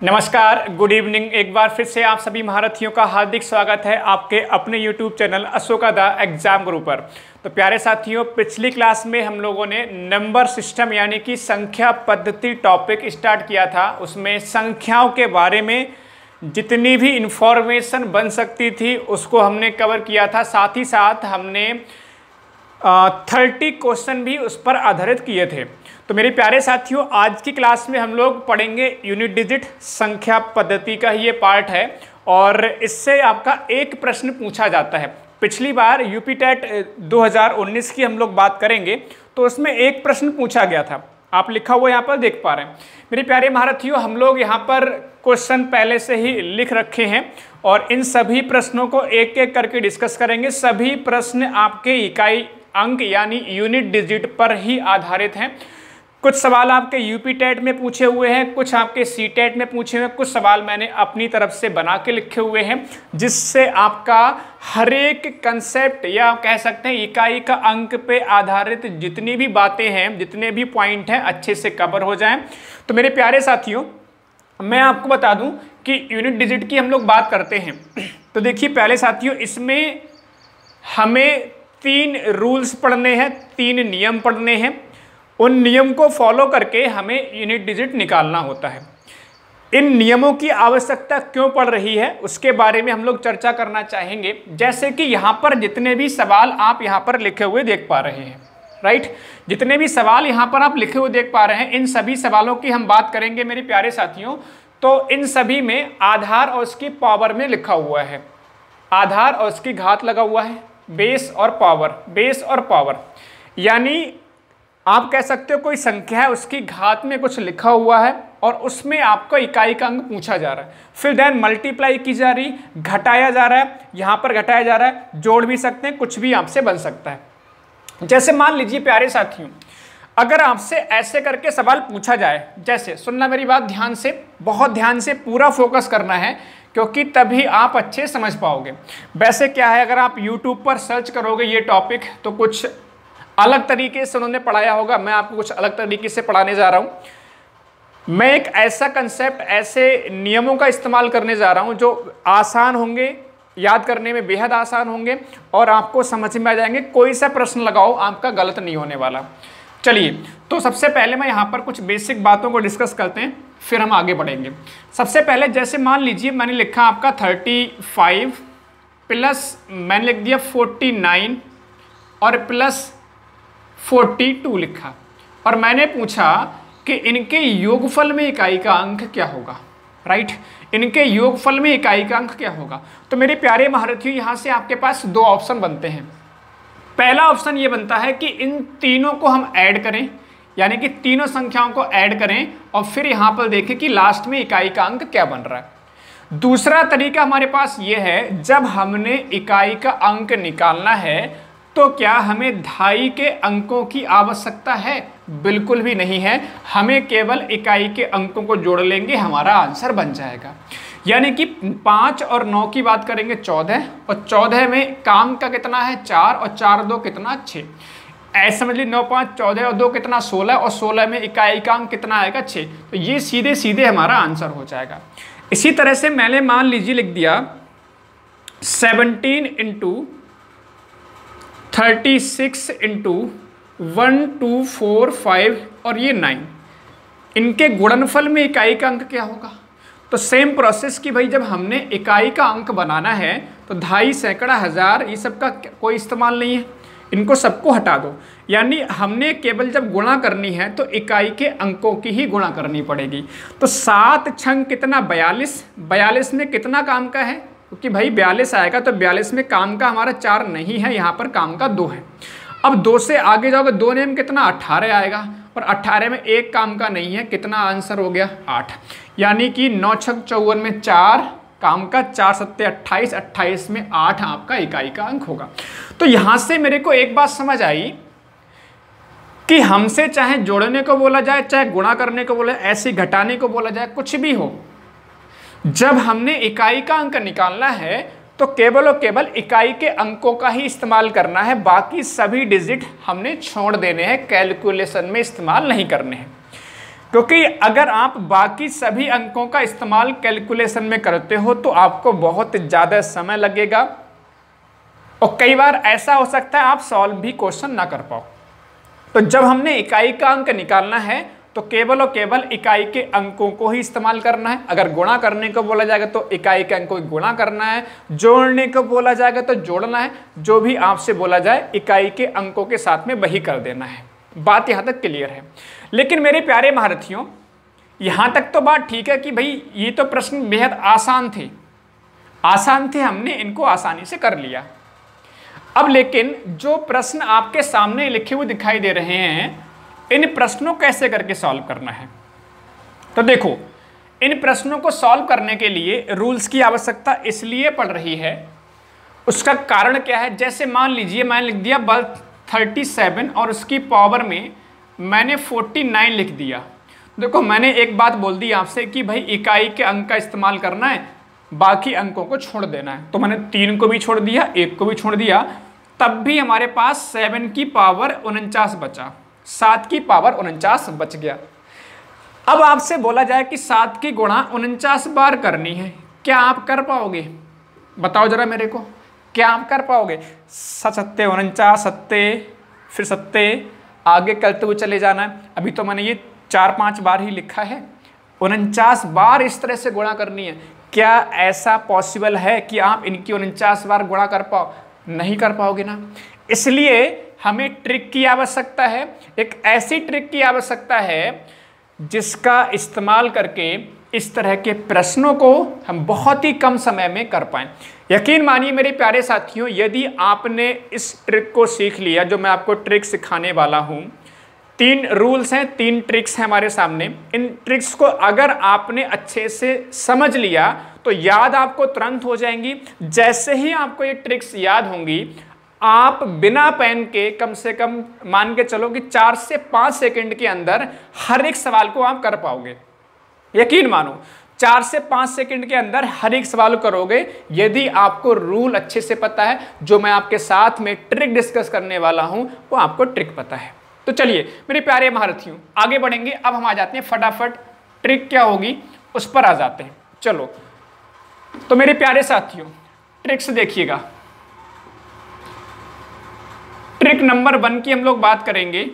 नमस्कार, good evening. एक बार फिर से आप सभी महारथियों का हार्दिक स्वागत है आपके अपने YouTube channel Ashoka the exam गुरु पर। तो प्यारे साथियों, पिछली क्लास में हम लोगों ने नंबर सिस्टम यानी कि संख्या पद्धति टॉपिक स्टार्ट किया था। उसमें संख्याओं के बारे में जितनी भी इंफॉर्मेशन बन सकती थी उसको हमने कवर किया था। साथ ही साथ हमने 30 क्वेश्चन भी उस पर आधारित किए थे। तो मेरे प्यारे साथियों, आज की क्लास में हम लोग पढ़ेंगे यूनिट डिजिट संख्या पद्धति का ही ये पार्ट है और इससे आपका एक प्रश्न पूछा जाता है। पिछली बार यूपी टेट 2019 की हम लोग बात करेंगे तो उसमें एक प्रश्न पूछा गया था। आप लिखा हुआ यहाँ पर देख पा रहे हैं। मेरे प्यारे महारथियों, हम लोग यहाँ पर क्वेश्चन पहले से ही लिख रखे हैं और इन सभी प्रश्नों को एक एक करके डिस्कस करेंगे। सभी प्रश्न आपके इकाई अंक यानी यूनिट डिजिट पर ही आधारित हैं। कुछ सवाल आपके यूपी टेट में पूछे हुए हैं, कुछ आपके सी टेट में पूछे हुए हैं, कुछ सवाल मैंने अपनी तरफ से बना के लिखे हुए हैं, जिससे आपका हर एक कंसेप्ट या कह सकते हैं इकाई का अंक पे आधारित जितनी भी बातें हैं, जितने भी पॉइंट हैं, अच्छे से कवर हो जाएं। तो मेरे प्यारे साथियों, मैं आपको बता दूं कि यूनिट डिजिट की हम लोग बात करते हैं तो देखिए प्यारे साथियों, इसमें हमें 3 रूल्स पढ़ने हैं, 3 नियम पढ़ने हैं। उन नियम को फॉलो करके हमें यूनिट डिजिट निकालना होता है। इन नियमों की आवश्यकता क्यों पड़ रही है उसके बारे में हम लोग चर्चा करना चाहेंगे। जैसे कि यहाँ पर जितने भी सवाल आप यहाँ पर लिखे हुए देख पा रहे हैं, राइट, जितने भी सवाल यहाँ पर आप लिखे हुए देख पा रहे हैं, इन सभी सवालों की हम बात करेंगे मेरे प्यारे साथियों। तो इन सभी में आधार और उसकी पावर में लिखा हुआ है, आधार और उसकी घात लगा हुआ है, बेस और पावर, बेस और पावर, यानी आप कह सकते हो कोई संख्या है, उसकी घात में कुछ लिखा हुआ है और उसमें आपको इकाई का अंक पूछा जा रहा है। फिर देन मल्टीप्लाई की जा रही, घटाया जा रहा है, यहाँ पर घटाया जा रहा है, जोड़ भी सकते हैं, कुछ भी आपसे बन सकता है। जैसे मान लीजिए प्यारे साथियों, अगर आपसे ऐसे करके सवाल पूछा जाए, जैसे सुनना मेरी बात ध्यान से, बहुत ध्यान से पूरा फोकस करना है क्योंकि तभी आप अच्छे समझ पाओगे। वैसे क्या है, अगर आप YouTube पर सर्च करोगे ये टॉपिक तो कुछ अलग तरीके से उन्होंने पढ़ाया होगा, मैं आपको कुछ अलग तरीके से पढ़ाने जा रहा हूँ। मैं एक ऐसा कंसेप्ट, ऐसे नियमों का इस्तेमाल करने जा रहा हूँ जो आसान होंगे, याद करने में बेहद आसान होंगे और आपको समझ में आ जाएंगे। कोई सा प्रश्न लगाओ आपका गलत नहीं होने वाला। चलिए, तो सबसे पहले मैं यहाँ पर कुछ बेसिक बातों को डिस्कस करते हैं, फिर हम आगे बढ़ेंगे। सबसे पहले जैसे मान लीजिए मैंने लिखा आपका 35 प्लस मैंने लिख दिया 49 और प्लस 42 लिखा और मैंने पूछा कि इनके योगफल में इकाई का अंक क्या होगा, राइट, इनके योगफल में इकाई का अंक क्या होगा। तो मेरे प्यारे महारथियों, यहाँ से आपके पास 2 ऑप्शन बनते हैं। पहला ऑप्शन ये बनता है कि इन तीनों को हम ऐड करें, यानी कि तीनों संख्याओं को ऐड करें और फिर यहाँ पर देखें कि लास्ट में इकाई का अंक क्या बन रहा है। दूसरा तरीका हमारे पास ये है, जब हमने इकाई का अंक निकालना है तो क्या हमें धाई के अंकों की आवश्यकता है? बिल्कुल भी नहीं है। हमें केवल इकाई के अंकों को जोड़ लेंगे, हमारा आंसर बन जाएगा। यानी कि 5 और 9 की बात करेंगे 14 और 14 में काम का कितना है 4 और 4 2 कितना 6। ऐसे समझ लीजिए 9 5 14 और 2 कितना 16 और 16 में इकाई का अंक कितना आएगा 6। तो ये सीधे सीधे हमारा आंसर हो जाएगा। इसी तरह से मैंने मान लीजिए लिख दिया 17 इंटू 36 इंटू 1 2 4 5 और ये 9, इनके गुणनफल में इकाई का अंक क्या होगा। तो सेम प्रोसेस की भाई, जब हमने इकाई का अंक बनाना है तो धाई, सैकड़ा, हजार, ये सब का कोई इस्तेमाल नहीं है, इनको सबको हटा दो। यानी हमने केवल जब गुणा करनी है तो इकाई के अंकों की ही गुणा करनी पड़ेगी। तो 7 छंग कितना 42, 42 में कितना काम का है, क्योंकि भाई 42 आएगा तो 42 में काम का हमारा 4 नहीं है, यहाँ पर काम का 2 है। अब 2 से आगे जाओगे, 2 में कितना 18 आएगा और 18 में एक काम का नहीं है, कितना आंसर हो गया 8। यानी कि 9 छक 54 में 4 काम का, 4 सत्ते 28, 28 में 8 आपका इकाई का अंक होगा। तो यहाँ से मेरे को एक बात समझ आई कि हमसे चाहे जोड़ने को बोला जाए, चाहे गुणा करने को बोला जाए, ऐसे घटाने को बोला जाए, कुछ भी हो, जब हमने इकाई का अंक निकालना है तो केवल और केवल इकाई के अंकों का ही इस्तेमाल करना है। बाकी सभी डिजिट हमने छोड़ देने हैं, कैलकुलेशन में इस्तेमाल नहीं करने हैं। क्योंकि अगर आप बाकी सभी अंकों का इस्तेमाल कैलकुलेशन में करते हो तो आपको बहुत ज़्यादा समय लगेगा और कई बार ऐसा हो सकता है आप सॉल्व भी क्वेश्चन ना कर पाओ। तो जब हमने इकाई का अंक निकालना है तो केवल और केवल इकाई के अंकों को ही इस्तेमाल करना है। अगर गुणा करने को बोला जाएगा तो इकाई के अंकों को गुणा करना है, जोड़ने को बोला जाएगा तो जोड़ना है, जो भी आपसे बोला जाए इकाई के अंकों के साथ में वही कर देना है। बात यहाँ तक क्लियर है। लेकिन मेरे प्यारे महारथियों, यहाँ तक तो बात ठीक है कि भाई ये तो प्रश्न बेहद आसान थे, हमने इनको आसानी से कर लिया। अब लेकिन जो प्रश्न आपके सामने लिखे हुए दिखाई दे रहे हैं, इन प्रश्नों कैसे करके सॉल्व करना है। तो देखो, इन प्रश्नों को सॉल्व करने के लिए रूल्स की आवश्यकता इसलिए पड़ रही है, उसका कारण क्या है। जैसे मान लीजिए मैंने लिख दिया बल 37 और उसकी पावर में मैंने 49 लिख दिया। देखो, मैंने एक बात बोल दी आपसे कि भाई इकाई के अंक का इस्तेमाल करना है, बाकी अंकों को छोड़ देना है। तो मैंने 3 को भी छोड़ दिया, 1 को भी छोड़ दिया, तब भी हमारे पास 7 की पावर 49 बचा, 7 की पावर 49 बच गया। अब आपसे बोला जाए कि 7 की गुणा 49 बार करनी है, क्या आप कर पाओगे? बताओ जरा मेरे को, क्या आप कर पाओगे? 7 49 सत्ते, फिर सत्ते, आगे करते हुए चले जाना है। अभी तो मैंने ये 4-5 बार ही लिखा है, 49 बार इस तरह से गुणा करनी है। क्या ऐसा पॉसिबल है कि आप इनकी 49 बार गुणा कर पाओ? नहीं कर पाओगे ना। इसलिए हमें ट्रिक की आवश्यकता है, एक ऐसी ट्रिक की आवश्यकता है जिसका इस्तेमाल करके इस तरह के प्रश्नों को हम बहुत ही कम समय में कर पाएं। यकीन मानिए मेरे प्यारे साथियों, यदि आपने इस ट्रिक को सीख लिया, जो मैं आपको ट्रिक सिखाने वाला हूं, 3 रूल्स हैं, 3 ट्रिक्स हैं हमारे सामने। इन ट्रिक्स को अगर आपने अच्छे से समझ लिया तो याद आपको तुरंत हो जाएंगी। जैसे ही आपको ये ट्रिक्स याद होंगी, आप बिना पेन के कम से कम मान के चलो कि 4 से 5 सेकंड के अंदर हर एक सवाल को आप कर पाओगे। यकीन मानो, 4 से 5 सेकंड के अंदर हर एक सवाल करोगे, यदि आपको रूल अच्छे से पता है। जो मैं आपके साथ में ट्रिक डिस्कस करने वाला हूं वो आपको ट्रिक पता है। तो चलिए मेरे प्यारे महारथियों, आगे बढ़ेंगे। अब हम आ जाते हैं फटाफट, ट्रिक क्या होगी उस पर आ जाते हैं। चलो, तो मेरे प्यारे साथियों, ट्रिक्स देखिएगा। ट्रिक नंबर 1 की हम लोग बात करेंगे।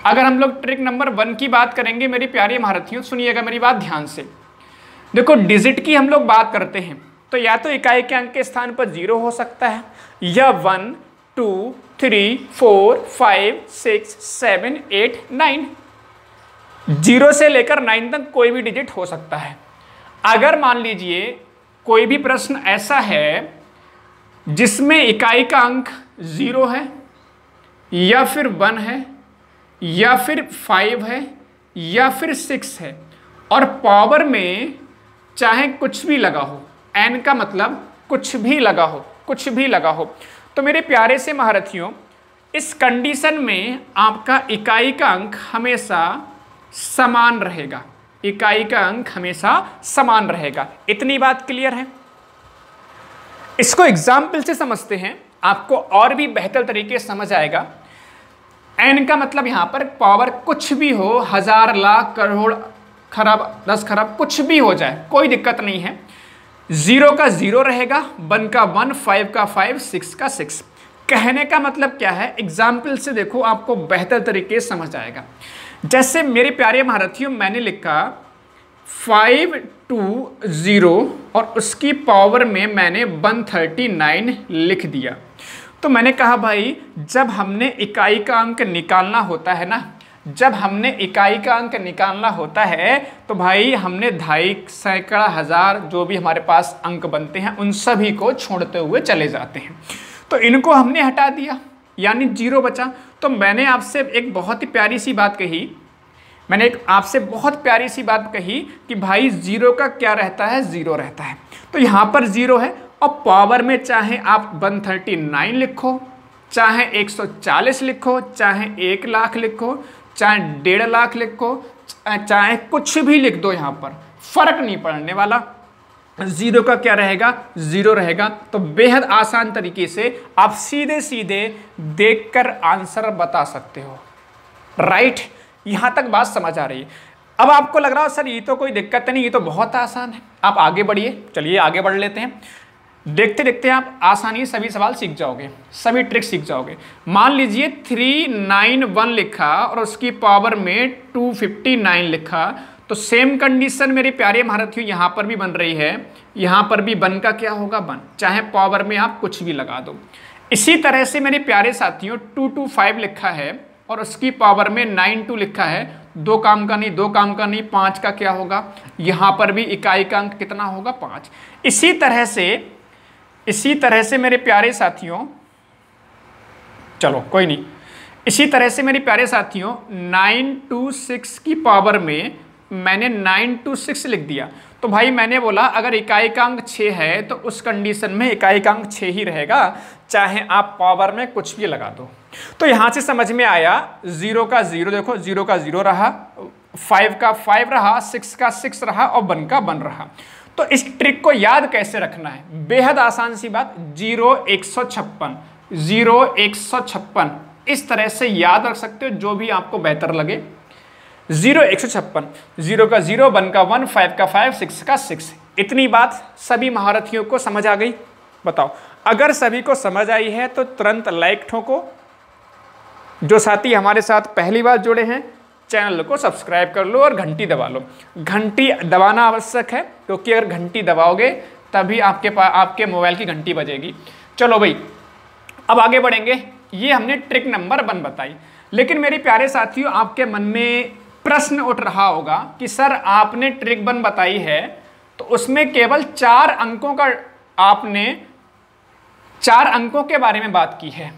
अगर हम लोग ट्रिक नंबर 1 की बात करेंगे मेरी प्यारी महारथियों, सुनिएगा मेरी बात ध्यान से। देखो, डिजिट की हम लोग बात करते हैं तो या तो इकाई के अंक के स्थान पर 0 हो सकता है, या 1 2 3 4 5 6 7 8 9, 0 से लेकर 9 तक कोई भी डिजिट हो सकता है। अगर मान लीजिए कोई भी प्रश्न ऐसा है जिसमें इकाई का अंक 0 है, या फिर 1 है, या फिर 5 है, या फिर 6 है, और पावर में चाहे कुछ भी लगा हो, n का मतलब कुछ भी लगा हो, कुछ भी लगा हो, तो मेरे प्यारे से महारथियों, इस कंडीशन में आपका इकाई का अंक हमेशा समान रहेगा। इकाई का अंक हमेशा समान रहेगा। इतनी बात क्लियर है? इसको एग्जाम्पल से समझते हैं, आपको और भी बेहतर तरीके से समझ आएगा। n का मतलब यहां पर पावर कुछ भी हो, 1000 लाख करोड़ खरब 10 खरब कुछ भी हो जाए, कोई दिक्कत नहीं है। 0 का 0 रहेगा, 1 का 1, 5 का 5, 6 का 6। कहने का मतलब क्या है, एग्जाम्पल से देखो, आपको बेहतर तरीके से समझ आएगा। जैसे मेरे प्यारे महारथियों, मैंने लिखा 520 और उसकी पावर में मैंने 139 लिख दिया। तो मैंने कहा भाई, जब हमने इकाई का अंक निकालना होता है ना, जब हमने इकाई का अंक निकालना होता है तो भाई हमने 250, सैकड़ा, हजार जो भी हमारे पास अंक बनते हैं उन सभी को छोड़ते हुए चले जाते हैं। तो इनको हमने हटा दिया, यानी 0 बचा। तो मैंने आपसे एक बहुत ही प्यारी सी बात कही, कि भाई 0 का क्या रहता है, 0 रहता है। तो यहाँ पर 0 है, और पावर में चाहे आप 139 लिखो, चाहे 140 लिखो, चाहे 1 लाख लिखो, चाहे 1.5 लाख लिखो, चाहे कुछ भी लिख दो, यहाँ पर फर्क नहीं पड़ने वाला। 0 का क्या रहेगा, 0 रहेगा। तो बेहद आसान तरीके से आप सीधे सीधे देखकर आंसर बता सकते हो। राइट, यहां तक बात समझ आ रही है। अब आपको लग रहा है सर ये तो कोई दिक्कत नहीं, ये तो बहुत आसान है, आप आगे बढ़िए। चलिए आगे बढ़ लेते हैं। देखते देखते आप आसानी से सभी सवाल सीख जाओगे, सभी ट्रिक सीख जाओगे। मान लीजिए 391 लिखा और उसकी पावर में 259 लिखा, तो सेम कंडीशन मेरे प्यारे महारथियों यहां पर भी बन रही है, यहां पर भी बन का क्या होगा, बन, चाहे पावर में आप कुछ भी लगा दो। इसी तरह से मेरे प्यारे साथियों 225 लिखा है और उसकी पावर में 92 लिखा है, दो काम का नहीं, दो काम का नहीं, 5 का क्या होगा, यहां पर भी इकाई का अंक कितना होगा, 5। इसी तरह से मेरे प्यारे साथियों, चलो कोई नहीं, इसी तरह से मेरे प्यारे साथियों 926 की पावर में मैंने 926 लिख दिया। तो भाई मैंने बोला अगर इकाई का अंक 6 है तो उस कंडीशन में इकाई का अंक 6 ही रहेगा, चाहे आप पावर में कुछ भी लगा दो। तो यहां से समझ में आया, 0 का 0 देखो, 0 का 0 रहा, 5 का 5 रहा, 6 का 6 रहा और 1 का 1 रहा। तो इस ट्रिक को याद कैसे रखना है, बेहद आसान सी बात, 0 156, 0 156 इस तरह से याद रख सकते हो, जो भी आपको बेहतर लगे। 0 156, 0 का 0, 1 का 1, 5 का 5, 6 का 6। इतनी बात सभी महारथियों को समझ आ गई? बताओ, अगर सभी को समझ आई है तो तुरंत लाइक ठोको। जो साथी हमारे साथ पहली बार जुड़े हैं चैनल को सब्सक्राइब कर लो और घंटी दबा लो। घंटी दबाना आवश्यक है, क्योंकि अगर घंटी दबाओगे तभी आपके मोबाइल की घंटी बजेगी। चलो भाई अब आगे बढ़ेंगे। ये हमने ट्रिक नंबर 1 बताई, लेकिन मेरे प्यारे साथियों आपके मन में प्रश्न उठ रहा होगा कि सर आपने ट्रिक 1 बताई है तो उसमें केवल 4 अंकों का, आपने 4 अंकों के बारे में बात की है,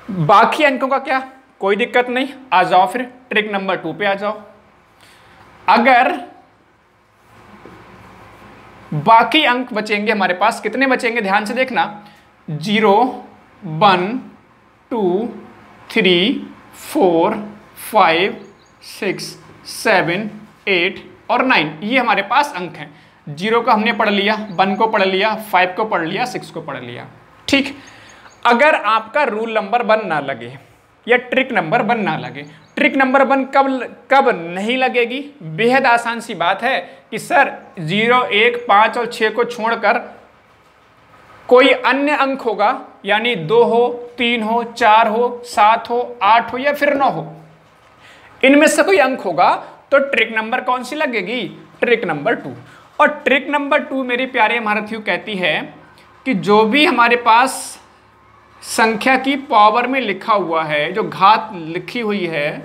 बाकी अंकों का क्या? कोई दिक्कत नहीं, आ जाओ फिर ट्रिक नंबर 2 पे आ जाओ। अगर बाकी अंक बचेंगे हमारे पास, कितने बचेंगे ध्यान से देखना, 0 1 2 3 4 5 6 7 8 और 9, ये हमारे पास अंक हैं। 0 को हमने पढ़ लिया, 1 को पढ़ लिया, 5 को पढ़ लिया, 6 को पढ़ लिया। ठीक, अगर आपका रूल नंबर 1 ना लगे या ट्रिक नंबर 1 ना लगे, ट्रिक नंबर 1 कब नहीं लगेगी? बेहद आसान सी बात है कि सर 0 1 5 और 6 को छोड़कर कोई अन्य अंक होगा, यानी 2 हो, 3 हो, 4 हो, 7 हो, 8 हो या फिर 9 हो, इनमें से कोई अंक होगा तो ट्रिक नंबर कौन सी लगेगी? Trick number 2। और ट्रिक नंबर 2 मेरे प्यारे महारथियों कहती है कि जो भी हमारे पास संख्या की पावर में लिखा हुआ है, जो घात लिखी हुई है,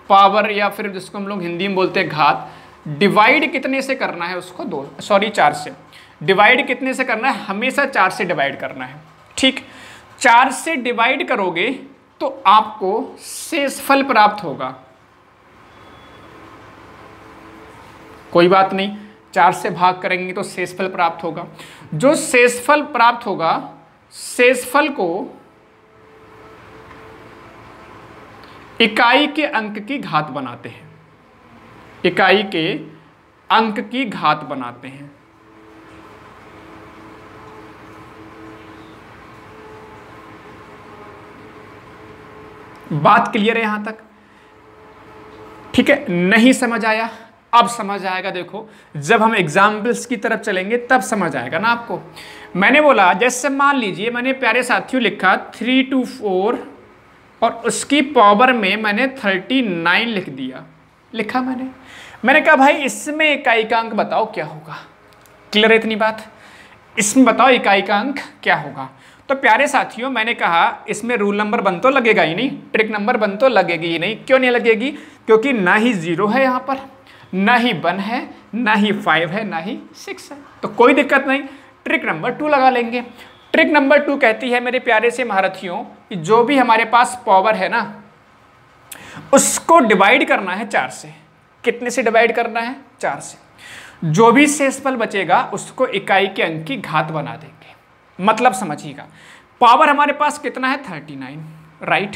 पावर या फिर जिसको हम लोग हिंदी में बोलते हैं घात, डिवाइड कितने से करना है उसको? 4 से। डिवाइड कितने से करना है? हमेशा 4 से डिवाइड करना है। ठीक, 4 से डिवाइड करोगे तो आपको शेषफल प्राप्त होगा। कोई बात नहीं, 4 से भाग करेंगे तो शेषफल प्राप्त होगा। जो शेषफल प्राप्त होगा, शेषफल को इकाई के अंक की घात बनाते हैं, इकाई के अंक की घात बनाते हैं। बात क्लियर है यहां तक? ठीक है, नहीं समझ आया? अब समझ आएगा। देखो जब हम एग्जाम्पल्स की तरफ चलेंगे तब समझ आएगा ना आपको। मैंने बोला जैसे मान लीजिए मैंने प्यारे साथियों लिखा 324 और उसकी पावर में मैंने 39 लिख दिया, लिखा मैंने कहा भाई इसमें इकाई का अंक बताओ क्या होगा। क्लियर है इतनी बात? इसमें बताओ इकाई का अंक क्या होगा। तो प्यारे साथियों मैंने कहा इसमें रूल नंबर 1 तो लगेगा ही नहीं, ट्रिक नंबर 1 तो लगेगी ही नहीं। क्यों नहीं लगेगी? क्योंकि ना ही 0 है यहाँ पर, ना ही 1 है, ना ही 5 है, ना ही 6 है, तो कोई दिक्कत नहीं, ट्रिक नंबर 2 लगा लेंगे। ट्रिक नंबर 2 कहती है मेरे प्यारे से महारथियों कि जो भी हमारे पास पावर है ना उसको डिवाइड करना है 4 से। कितने से डिवाइड करना है? 4 से। जो भी शेषफल बचेगा उसको इकाई के अंक की घात बना देंगे। मतलब समझिएगा, पावर हमारे पास कितना है? 39, राइट।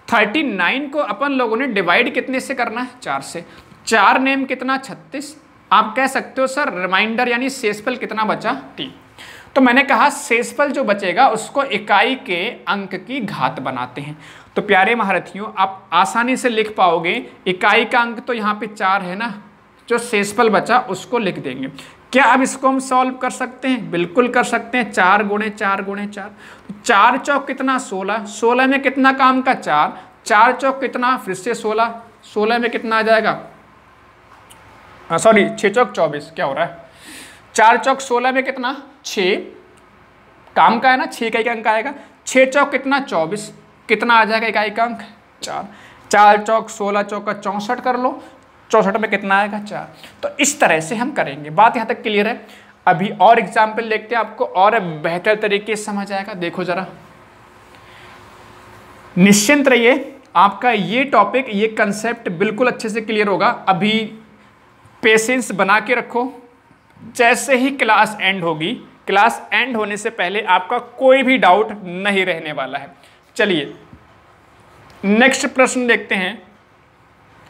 39 को अपन लोगों ने डिवाइड कितने से करना है? 4 से। 4 नेम कितना? 36। आप कह सकते हो सर रिमाइंडर यानी शेषफल कितना बचा? 3। तो मैंने कहा शेषफल जो बचेगा उसको इकाई के अंक की घात बनाते हैं। तो प्यारे महारथियों, आप आसानी से लिख पाओगे, इकाई का अंक तो यहाँ पे 4 है ना, जो शेषफल बचा उसको लिख देंगे। क्या अब इसको हम सॉल्व कर सकते हैं? बिल्कुल कर सकते हैं। 4 गुणे 4 गुणे 4, 4 चौक कितना 16, 16 में कितना काम का 4, 4 चौक कितना फिर से 16, 16 में कितना आ जाएगा, सॉरी 6 चौक 24, क्या हो रहा है, 4 चौक 16 में कितना 6 काम का है ना, 6 इकाई का अंक आएगा, 6 चौक कितना 24, कितना आ जाएगा इकाई का अंक 4, 4 चौक 16 चौका 64 कर लो, 64 में कितना आएगा 4। तो इस तरह से हम करेंगे। बात यहाँ तक क्लियर है? अभी और एग्जाम्पल देखते हैं, आपको और बेहतर तरीके से समझ आएगा। देखो जरा, निश्चिंत रहिए, आपका ये टॉपिक, ये कंसेप्ट बिल्कुल अच्छे से क्लियर होगा। अभी पेशेंस बना के रखो, जैसे ही क्लास एंड होगी, क्लास एंड होने से पहले आपका कोई भी डाउट नहीं रहने वाला है। चलिए नेक्स्ट प्रश्न देखते हैं।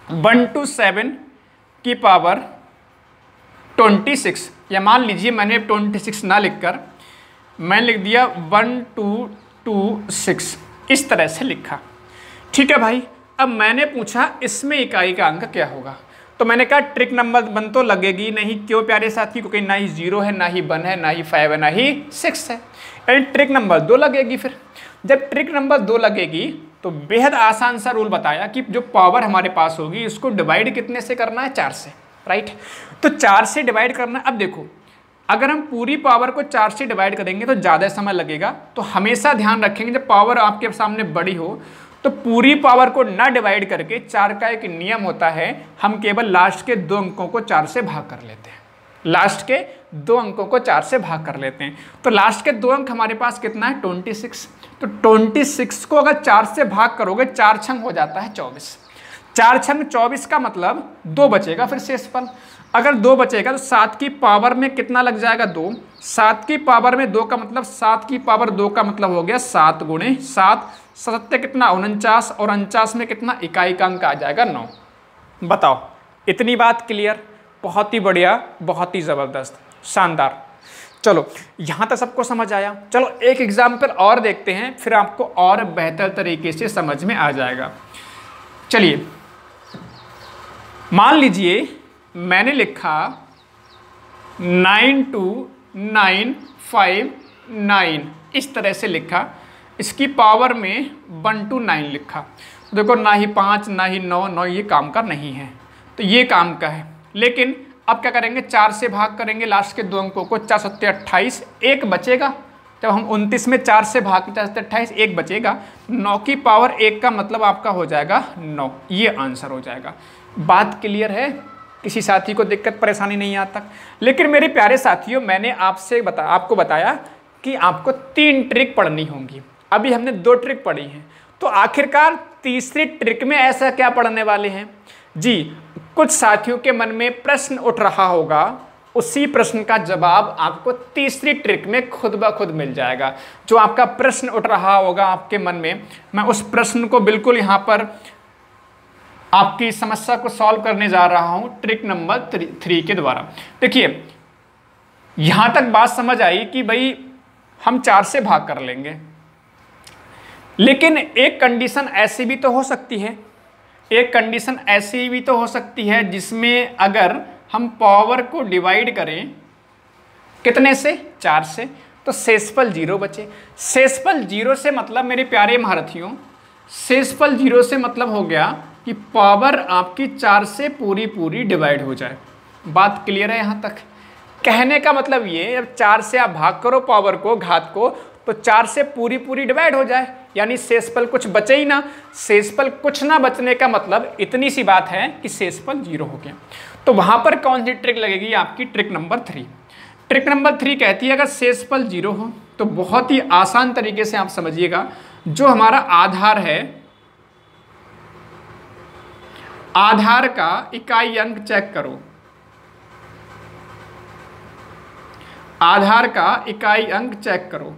1 to 7 की पावर 26, या मान लीजिए मैंने 26 ना लिखकर मैंने लिख दिया 1226, इस तरह से लिखा। ठीक है भाई, अब मैंने पूछा इसमें इकाई का अंक क्या होगा, तो मैंने कहा ट्रिक नंबर 1 तो लगेगी नहीं। क्यों प्यारे साथी? क्योंकि ना ही 0 है, ना ही 1 है, ना ही 5 है, ना ही 6 है, यानी ट्रिक नंबर 2 लगेगी। फिर जब ट्रिक नंबर 2 लगेगी तो बेहद आसान सा रूल बताया कि जो पावर हमारे पास होगी उसको डिवाइड कितने से करना है, 4 से, राइट। तो 4 से डिवाइड करना है। अब देखो, अगर हम पूरी पावर को 4 से डिवाइड करेंगे तो ज़्यादा समय लगेगा, तो हमेशा ध्यान रखेंगे जब पावर आपके सामने बड़ी हो तो पूरी पावर को ना डिवाइड करके 4 का एक नियम होता है, हम केवल लास्ट के 2 अंकों को 4 से भाग कर लेते हैं। लास्ट के 2 अंकों को 4 से भाग कर लेते हैं। तो लास्ट के 2 अंक हमारे पास कितना है, 26। तो 26 को अगर 4 से भाग करोगे, 4 छंग हो जाता है 24, 4 छंग 24 का मतलब 2 बचेगा फिर शेषफल। अगर 2 बचेगा तो 7 की पावर में कितना लग जाएगा, 2। 7 की पावर में 2 का मतलब 7 की पावर 2 का मतलब हो गया 7 गुणे 7, 7 कितना 49, और 49 में कितना इकाई का अंक आ जाएगा 9। बताओ, इतनी बात क्लियर? बहुत ही बढ़िया, बहुत ही ज़बरदस्त, शानदार। चलो यहाँ तक सबको समझ आया। चलो एक एग्जाम्पल और देखते हैं, फिर आपको और बेहतर तरीके से समझ में आ जाएगा। चलिए मान लीजिए मैंने लिखा 92959, इस तरह से लिखा, इसकी पावर में 1 to 9 लिखा। देखो ना ही 5 ना ही 9 ये काम का नहीं है, तो ये काम का है। लेकिन अब क्या करेंगे, 4 से भाग करेंगे लास्ट के 2 अंकों को, 4 7 28, 1 बचेगा। जब हम 29 में 4 से भाग 4 7 28, 1 बचेगा। 9 की पावर 1 का मतलब आपका हो जाएगा 9, ये आंसर हो जाएगा। बात क्लियर है? किसी साथी को दिक्कत परेशानी नहीं आता? लेकिन मेरे प्यारे साथियों, मैंने आपको बताया कि आपको 3 ट्रिक पढ़नी होंगी। अभी हमने 2 ट्रिक पढ़ी हैं, तो आखिरकार तीसरी ट्रिक में ऐसा क्या पढ़ने वाले हैं जी? कुछ साथियों के मन में प्रश्न उठ रहा होगा, उसी प्रश्न का जवाब आपको तीसरी ट्रिक में खुद ब खुद मिल जाएगा। जो आपका प्रश्न उठ रहा होगा आपके मन में, मैं उस प्रश्न को बिल्कुल यहाँ पर आपकी समस्या को सॉल्व करने जा रहा हूँ ट्रिक नंबर 3 के द्वारा। देखिए यहाँ तक बात समझ आई कि भाई हम 4 से भाग कर लेंगे, लेकिन एक कंडीशन ऐसी भी तो हो सकती है, एक कंडीशन ऐसी भी तो हो सकती है जिसमें अगर हम पावर को डिवाइड करें कितने से, 4 से, तो शेषफल 0 बचे। शेषफल 0 से मतलब मेरे प्यारे महारथियों, शेषफल 0 से मतलब हो गया कि पावर आपकी 4 से पूरी डिवाइड हो जाए। बात क्लियर है यहाँ तक? कहने का मतलब ये, अब 4 से आप भाग करो पावर को, घात को, तो 4 से पूरी डिवाइड हो जाए, यानी शेषफल कुछ बचे ही ना। शेषफल कुछ ना बचने का मतलब इतनी सी बात है कि शेषफल 0 हो गया। तो वहां पर कौन सी ट्रिक लगेगी? आपकी ट्रिक नंबर 3। ट्रिक नंबर 3 कहती है अगर शेषफल 0 हो तो बहुत ही आसान तरीके से आप समझिएगा, जो हमारा आधार है, आधार का इकाई अंक चेक करो। आधार का इकाई अंक चेक करो।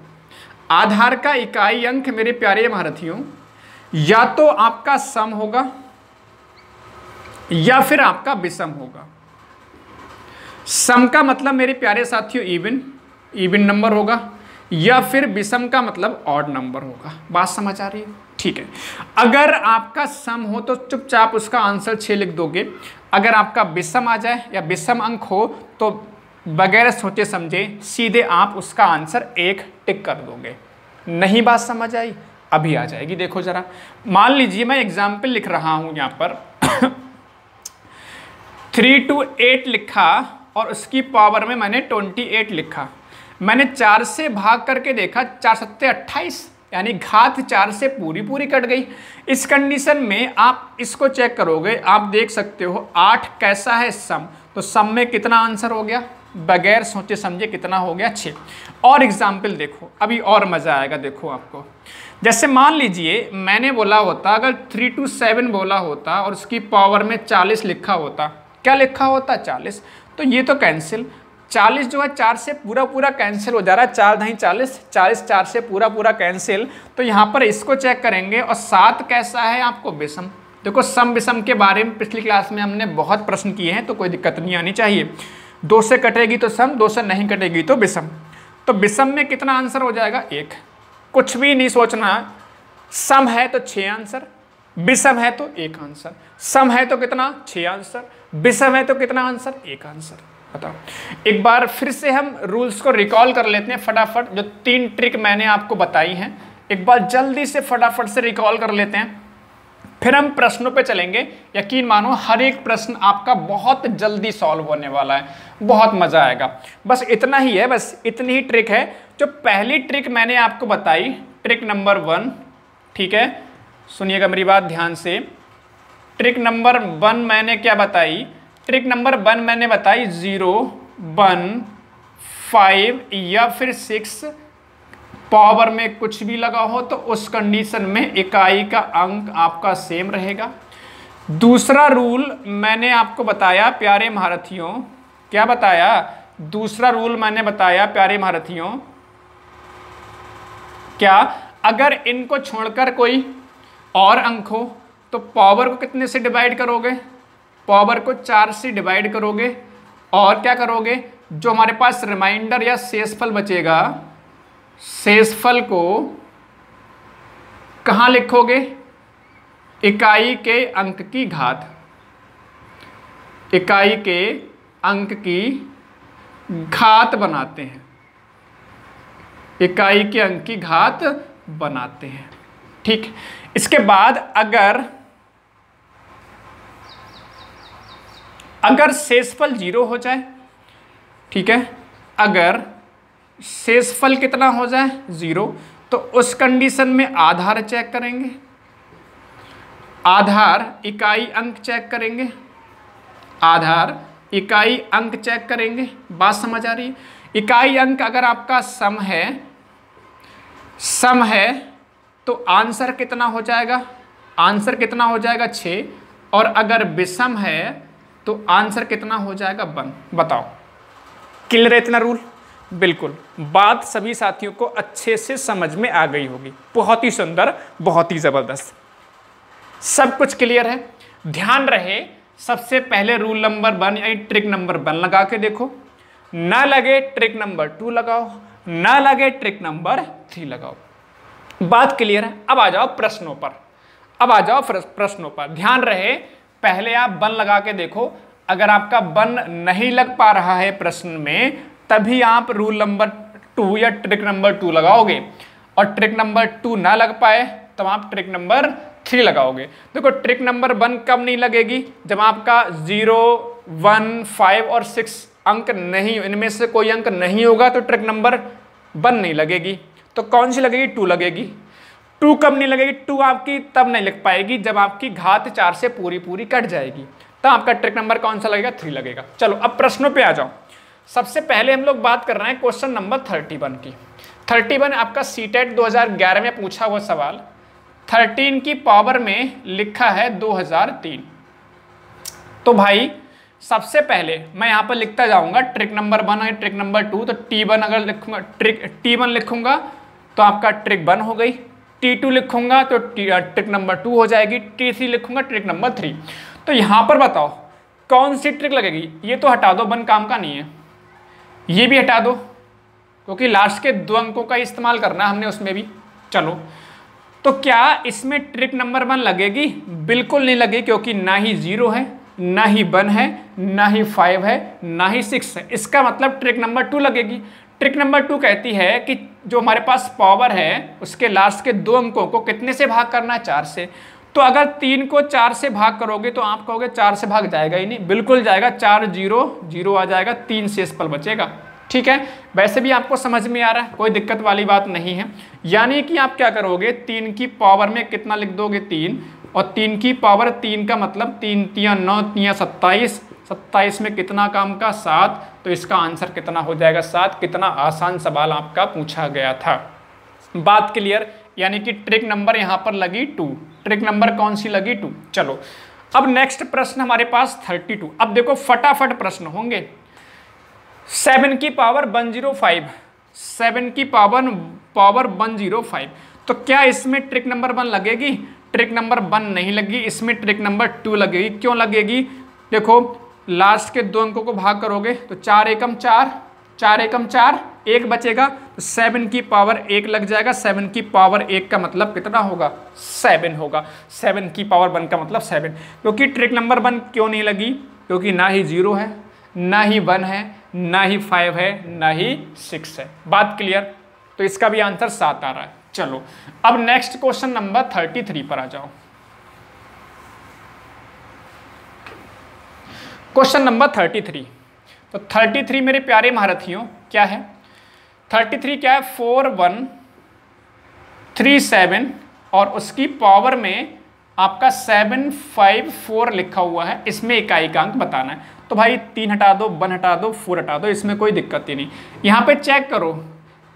आधार का इकाई अंक मेरे प्यारे महारथियों या तो आपका सम होगा या फिर आपका विषम होगा। सम का मतलब मेरे प्यारे साथियों इवन, इवन नंबर होगा, या फिर विषम का मतलब ऑड नंबर होगा। बात समझ आ रही है? ठीक है। अगर आपका सम हो तो चुपचाप उसका आंसर 6 लिख दोगे। अगर आपका विषम आ जाए या विषम अंक हो तो बगैर सोचे समझे सीधे आप उसका आंसर 1 टिक कर दोगे। नहीं बात समझ आई? अभी आ जाएगी, देखो जरा। मान लीजिए मैं एग्जाम्पल लिख रहा हूं यहां पर 3 to 8 लिखा और उसकी पावर में मैंने 28 लिखा। मैंने 4 से भाग करके देखा, 4 सत्ते 28, यानी घात 4 से पूरी पूरी कट गई। इस कंडीशन में आप इसको चेक करोगे, आप देख सकते हो 8 कैसा है सम, तो सम में कितना आंसर हो गया? बगैर सोचे समझे कितना हो गया? 6। और एग्जाम्पल देखो, अभी और मजा आएगा। देखो आपको, जैसे मान लीजिए मैंने बोला होता, अगर 3 to 7 बोला होता और उसकी पावर में 40 लिखा होता, क्या लिखा होता? 40। तो ये तो कैंसिल, 40 जो है 4 से पूरा पूरा कैंसिल हो जा रहा है, 4 नहीं 40, 40 4 से पूरा पूरा कैंसिल। तो यहाँ पर इसको चेक करेंगे। और 7 कैसा है आपको? विषम। देखो सम विषम के बारे में पिछली क्लास में हमने बहुत प्रश्न किए हैं, तो कोई दिक्कत नहीं आनी चाहिए। 2 से कटेगी तो सम, 2 से नहीं कटेगी तो विषम। तो विषम में कितना आंसर हो जाएगा? 1। कुछ भी नहीं सोचना, सम है तो 6 आंसर, विषम है तो 1 आंसर। सम है तो कितना? 6 आंसर। विषम है तो कितना आंसर? 1 आंसर। बताओ। एक बार फिर से हम रूल्स को रिकॉल कर लेते हैं फटाफट। जो 3 ट्रिक मैंने आपको बताई हैं, एक बार जल्दी से फटाफट से रिकॉल कर लेते हैं, फिर हम प्रश्नों पे चलेंगे। यकीन मानो हर एक प्रश्न आपका बहुत जल्दी सॉल्व होने वाला है, बहुत मजा आएगा। बस इतना ही है, बस इतनी ही ट्रिक है। जो पहली ट्रिक मैंने आपको बताई, ट्रिक नंबर 1, ठीक है, सुनिएगा मेरी बात ध्यान से। ट्रिक नंबर 1 मैंने क्या बताई? ट्रिक नंबर 1 मैंने बताई 0, 1, 5 या फिर 6 पावर में कुछ भी लगा हो तो उस कंडीशन में इकाई का अंक आपका सेम रहेगा। दूसरा रूल मैंने आपको बताया प्यारे महारथियों, क्या बताया? दूसरा रूल मैंने बताया प्यारे महारथियों, क्या? अगर इनको छोड़कर कोई और अंक हो तो पावर को कितने से डिवाइड करोगे? पावर को 4 से डिवाइड करोगे। और क्या करोगे? जो हमारे पास रिमाइंडर या शेषफल बचेगा, शेषफल को कहाँ लिखोगे? इकाई के अंक की घात, इकाई के अंक की घात बनाते हैं, इकाई के अंक की घात बनाते हैं। ठीक। इसके बाद अगर शेषफल 0 हो जाए, ठीक है, अगर शेषफल कितना हो जाए? 0, तो उस कंडीशन में आधार चेक करेंगे, आधार इकाई अंक चेक करेंगे, आधार इकाई अंक चेक करेंगे। बात समझ आ रही है? इकाई अंक अगर आपका सम है तो आंसर कितना हो जाएगा? आंसर कितना हो जाएगा? 6। और अगर विषम है तो आंसर कितना हो जाएगा? 1। बताओ, क्लियर है इतना रूल? बिल्कुल। बात सभी साथियों को अच्छे से समझ में आ गई होगी। बहुत ही सुंदर, बहुत ही जबरदस्त, सब कुछ क्लियर है। ध्यान रहे, सबसे पहले रूल नंबर 1 यानी ट्रिक नंबर 1 लगा के देखो, ना लगे ट्रिक नंबर 2 लगाओ, ना लगे ट्रिक नंबर 3 लगाओ। बात क्लियर है? अब आ जाओ प्रश्नों पर, अब आ जाओ प्रश्नों पर। ध्यान रहे, पहले आप 1 लगा के देखो। अगर आपका 1 नहीं लग पा रहा है प्रश्न में, तभी आप रूल नंबर 2 या ट्रिक नंबर 2 लगाओगे। और ट्रिक नंबर 2 ना लग पाए तो आप ट्रिक नंबर 3 लगाओगे। देखो, ट्रिक नंबर 1 कब नहीं लगेगी? जब आपका 0, 1, 5 और 6 अंक नहीं, इनमें से कोई अंक नहीं होगा तो ट्रिक नंबर 1 नहीं लगेगी। तो कौन सी लगेगी? 2 लगेगी। 2 कब नहीं लगेगी? 2 आपकी तब नहीं लग पाएगी जब आपकी घात 4 से पूरी पूरी कट जाएगी, तब आपका ट्रिक नंबर कौन सा लगेगा? 3 लगेगा। चलो अब प्रश्नों पे आ जाओ। सबसे पहले हम लोग बात कर रहे हैं क्वेश्चन नंबर 31 की। 31 आपका सीटेट 2011 में पूछा हुआ सवाल। 13 की पावर में लिखा है 2003। तो भाई सबसे पहले मैं यहाँ पर लिखता जाऊंगा ट्रिक नंबर 1 और ट्रिक नंबर 2। तो T1 अगर लिखूंगा, T1 लिखूंगा तो आपका ट्रिक 1 हो गई। T2 लिखूंगा तो ट्रिक नंबर 2 हो जाएगी। T3 लिखूंगा ट्रिक नंबर 3। तो यहाँ पर बताओ कौन सी ट्रिक लगेगी? ये तो हटा दो, 1 काम का नहीं है। ये भी हटा दो, क्योंकि लास्ट के 2 अंकों का इस्तेमाल करना हमने उसमें भी। चलो, तो क्या इसमें ट्रिक नंबर 1 लगेगी? बिल्कुल नहीं लगेगी, क्योंकि ना ही 0 है, ना ही 1 है, ना ही 5 है, ना ही 6 है। इसका मतलब ट्रिक नंबर 2 लगेगी। ट्रिक नंबर 2 कहती है कि जो हमारे पास पावर है उसके लास्ट के 2 अंकों को कितने से भाग करना है? 4 से। तो अगर 3 को 4 से भाग करोगे तो आप कहोगे 4 से भाग जाएगा ही नहीं, बिल्कुल जाएगा। 4 0 0 आ जाएगा, 3 शेषफल बचेगा। ठीक है, वैसे भी आपको समझ में आ रहा है, कोई दिक्कत वाली बात नहीं है। यानी कि आप क्या करोगे, 3 की पावर में कितना लिख दोगे? 3, और 3 की पावर 3 का मतलब 3 3 9 3 27, 27 में कितना काम का? 7। तो इसका आंसर कितना हो जाएगा? 7। कितना आसान सवाल आपका पूछा गया था। बात क्लियर? यानी कि ट्रिक नंबर यहाँ पर लगी 2। ट्रिक नंबर कौन सी लगी? 2। चलो, अब नेक्स्ट प्रश्न हमारे पास 32। अब देखो फटाफट प्रश्न होंगे। 7 की पावर 105, 7 की पावर 105। तो क्या इसमें ट्रिक नंबर 1 लगेगी? ट्रिक नंबर 1 नहीं लगेगी, इसमें ट्रिक नंबर 2 लगेगी। क्यों लगेगी? देखो, लास्ट के 2 अंकों को भाग करोगे तो 4 एकम 4, 4 एकम 4, 1 बचेगा, तो 7 की पावर 1 लग जाएगा। 7 की पावर 1 का मतलब कितना होगा? 7 होगा। 7 की पावर 1 का मतलब 7। क्योंकि ट्रिक नंबर 1 क्यों नहीं लगी? क्योंकि ना ही 0 है, ना ही 1 है, ना ही 5 है, ना ही 6 है। बात क्लियर? तो इसका भी आंसर 7 आ रहा है। चलो, अब नेक्स्ट क्वेश्चन नंबर 33 पर आ जाओ। Question number 33। तो 33 मेरे प्यारे महारथियों क्या है? 33 क्या है? 4137 और उसकी पावर में आपका 754 लिखा हुआ है। इसमें इकाइकांक बताना है। तो भाई 3 हटा दो, 1 हटा दो, 4 हटा दो, इसमें कोई दिक्कत ही नहीं। यहाँ पे चेक करो,